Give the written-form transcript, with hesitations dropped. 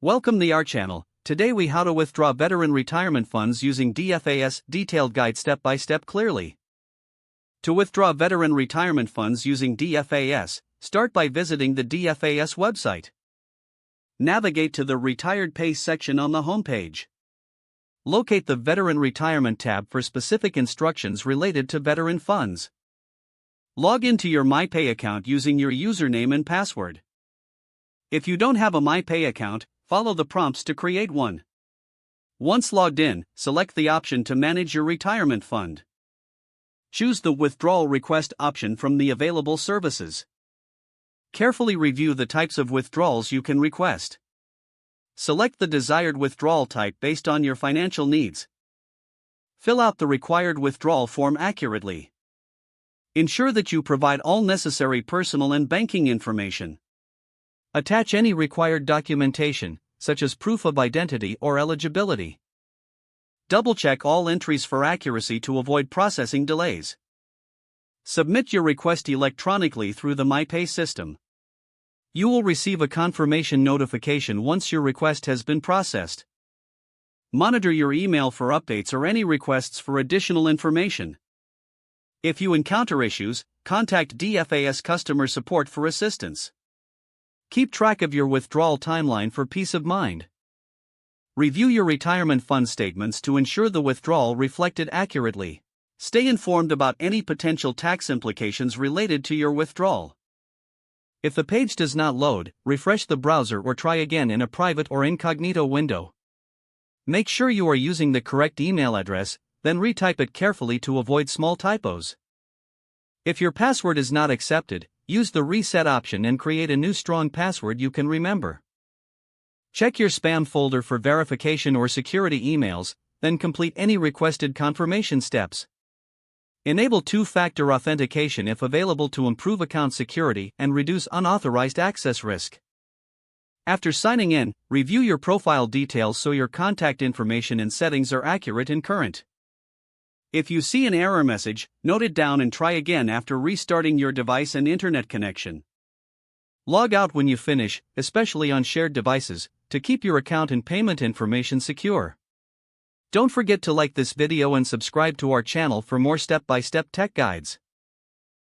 Welcome to our channel. Today we how to withdraw veteran retirement funds using DFAS, detailed guide step by step clearly. To withdraw veteran retirement funds using DFAS, start by visiting the DFAS website. Navigate to the Retired Pay section on the homepage. Locate the Veteran Retirement tab for specific instructions related to veteran funds. Log into your MyPay account using your username and password. If you don't have a MyPay account, follow the prompts to create one. Once logged in, select the option to manage your retirement fund. Choose the Withdrawal Request option from the available services. Carefully review the types of withdrawals you can request. Select the desired withdrawal type based on your financial needs. Fill out the required withdrawal form accurately. Ensure that you provide all necessary personal and banking information. Attach any required documentation, such as proof of identity or eligibility. Double-check all entries for accuracy to avoid processing delays. Submit your request electronically through the MyPay system. You will receive a confirmation notification once your request has been processed. Monitor your email for updates or any requests for additional information. If you encounter issues, contact DFAS customer support for assistance. Keep track of your withdrawal timeline for peace of mind. Review your retirement fund statements to ensure the withdrawal reflected accurately. Stay informed about any potential tax implications related to your withdrawal. If the page does not load, refresh the browser or try again in a private or incognito window. Make sure you are using the correct email address, then retype it carefully to avoid small typos. If your password is not accepted, use the reset option and create a new strong password you can remember. Check your spam folder for verification or security emails, then complete any requested confirmation steps. Enable two-factor authentication if available to improve account security and reduce unauthorized access risk. After signing in, review your profile details so your contact information and settings are accurate and current. If you see an error message, note it down and try again after restarting your device and internet connection. Log out when you finish, especially on shared devices, to keep your account and payment information secure. Don't forget to like this video and subscribe to our channel for more step-by-step tech guides.